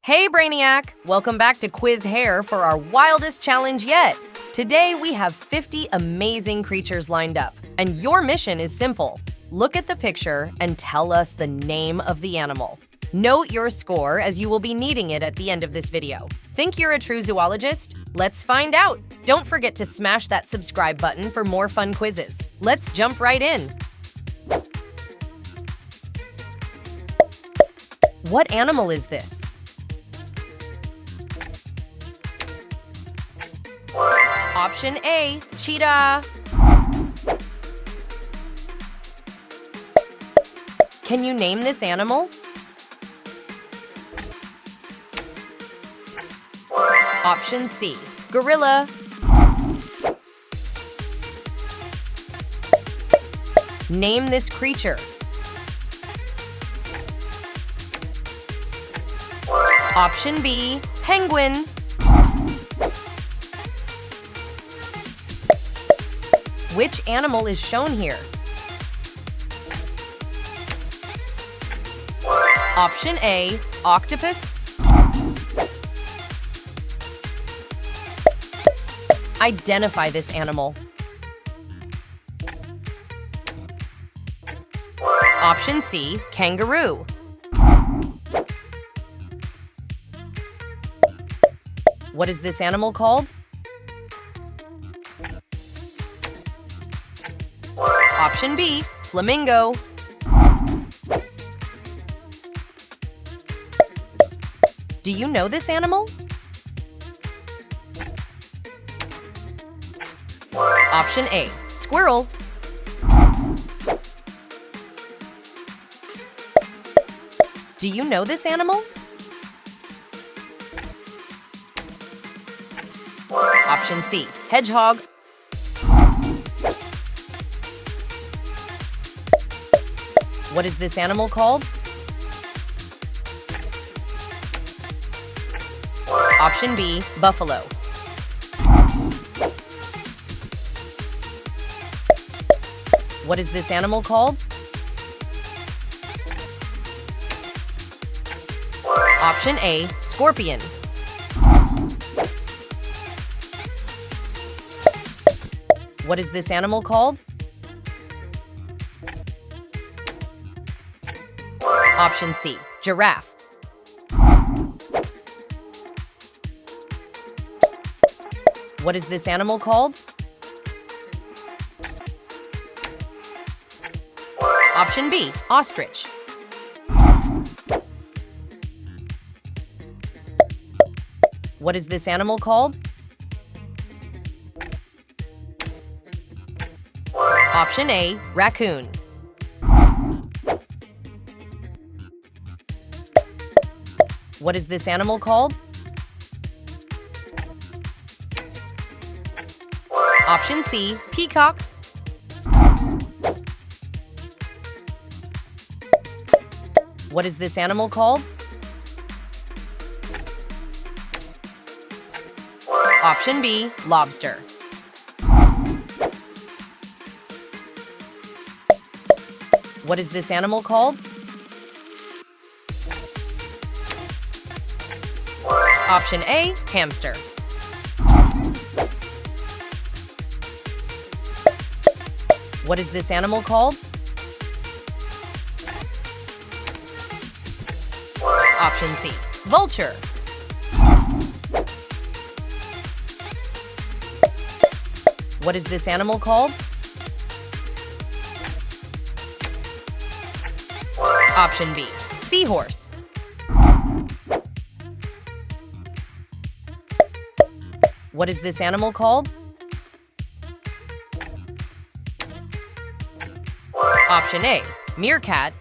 Hey Brainiac! Welcome back to Quiz Hair for our wildest challenge yet. Today we have 50 amazing creatures lined up, and your mission is simple. Look at the picture and tell us the name of the animal. Note your score as you will be needing it at the end of this video. Think you're a true zoologist? Let's find out! Don't forget to smash that subscribe button for more fun quizzes. Let's jump right in. What animal is this? Option A, cheetah. Can you name this animal? Option C, gorilla. Name this creature. Option B, penguin. Which animal is shown here? Option A, octopus. Identify this animal. Option C, kangaroo. What is this animal called? Option B, flamingo. Do you know this animal? Option A, squirrel. Do you know this animal? Option C, hedgehog. What is this animal called? Option B, buffalo. What is this animal called? Option A, scorpion. What is this animal called? Option C, giraffe. What is this animal called? Option B, ostrich. What is this animal called? Option A, raccoon. What is this animal called? Option C, peacock. What is this animal called? Option B, lobster. What is this animal called? Option A, hamster. What is this animal called? Option C, vulture. What is this animal called? Option B, seahorse. What is this animal called? Option A, meerkat.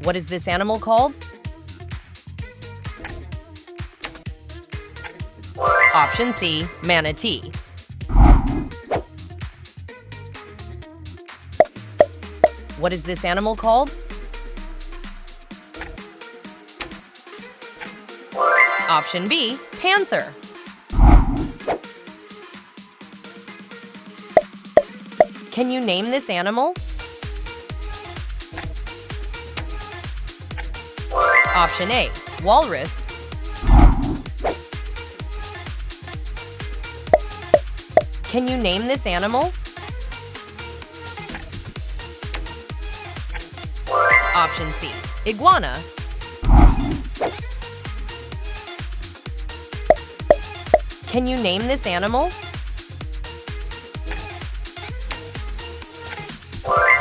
What is this animal called? Option C, manatee. What is this animal called? Option B, panther. Can you name this animal? Option A, walrus. Can you name this animal? Option C, iguana. Can you name this animal?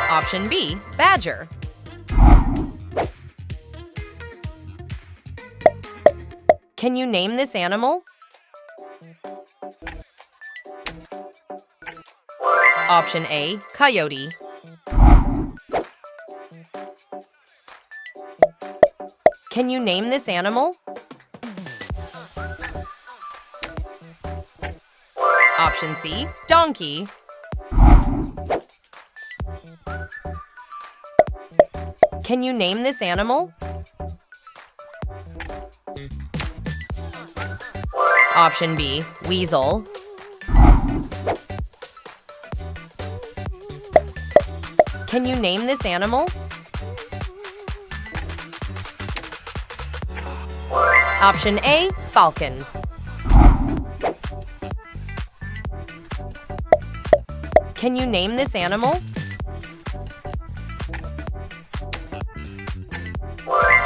Option B, badger. Can you name this animal? Option A, coyote. Can you name this animal? Option C, donkey. Can you name this animal? Option B, weasel. Can you name this animal? Option A, falcon. Can you name this animal?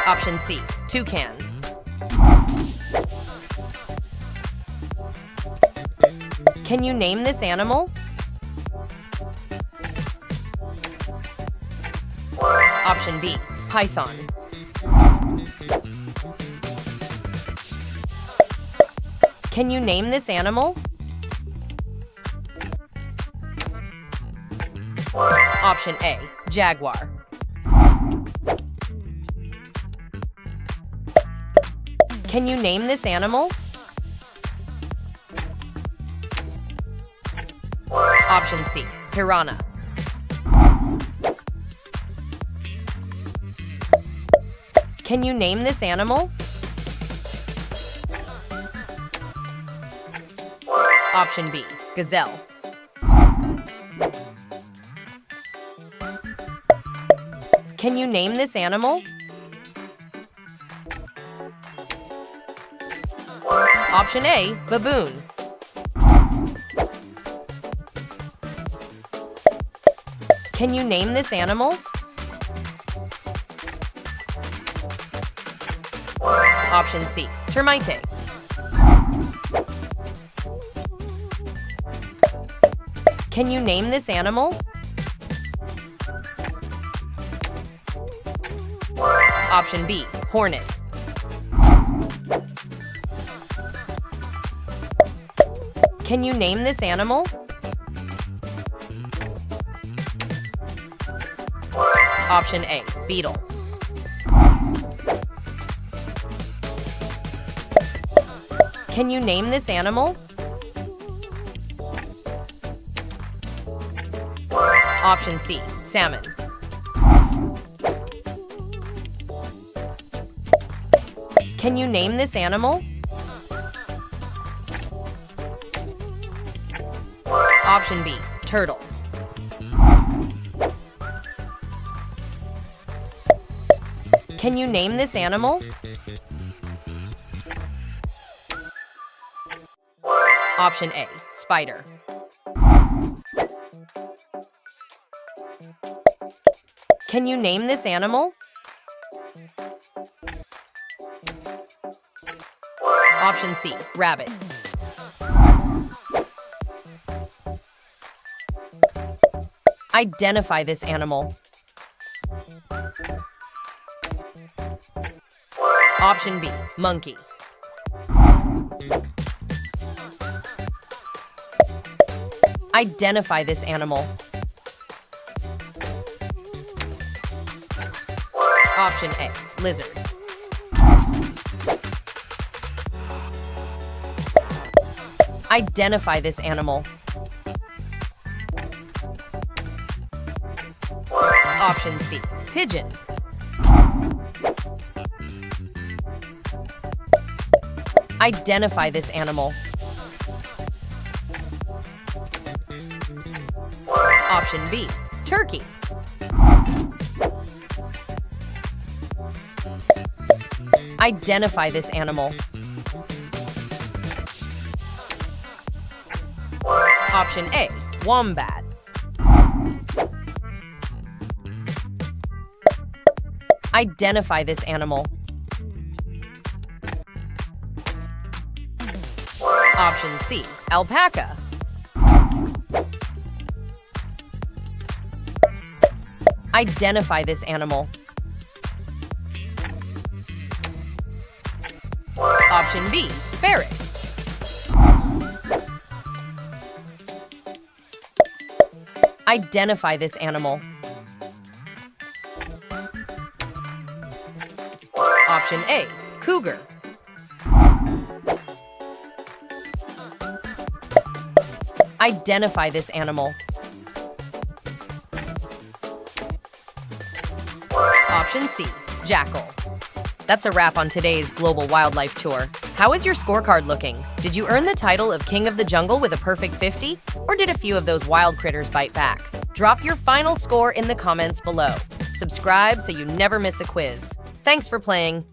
Option C, toucan. Can you name this animal? Option B, python. Can you name this animal? Option A, jaguar. Can you name this animal? Option C, piranha. Can you name this animal? Option B, gazelle. Can you name this animal? Option A, baboon. Can you name this animal? Option C, termite. Can you name this animal? Option B, hornet. Can you name this animal? Option A, beetle. Can you name this animal? Option C, salmon. Can you name this animal? Option B, turtle. Can you name this animal? Option A, spider. Can you name this animal? Option C, rabbit. Identify this animal. Option B, monkey. Identify this animal. Option A, lizard. Identify this animal. Option C, pigeon. Identify this animal. Option B, turkey. Identify this animal. Option A, wombat. Identify this animal. Option C, alpaca. Identify this animal. Option B, ferret. Identify this animal. Option A, cougar. Identify this animal. Option C, jackal. That's a wrap on today's Global Wildlife Tour. How is your scorecard looking? Did you earn the title of King of the Jungle with a perfect 50? Or did a few of those wild critters bite back? Drop your final score in the comments below. Subscribe so you never miss a quiz. Thanks for playing.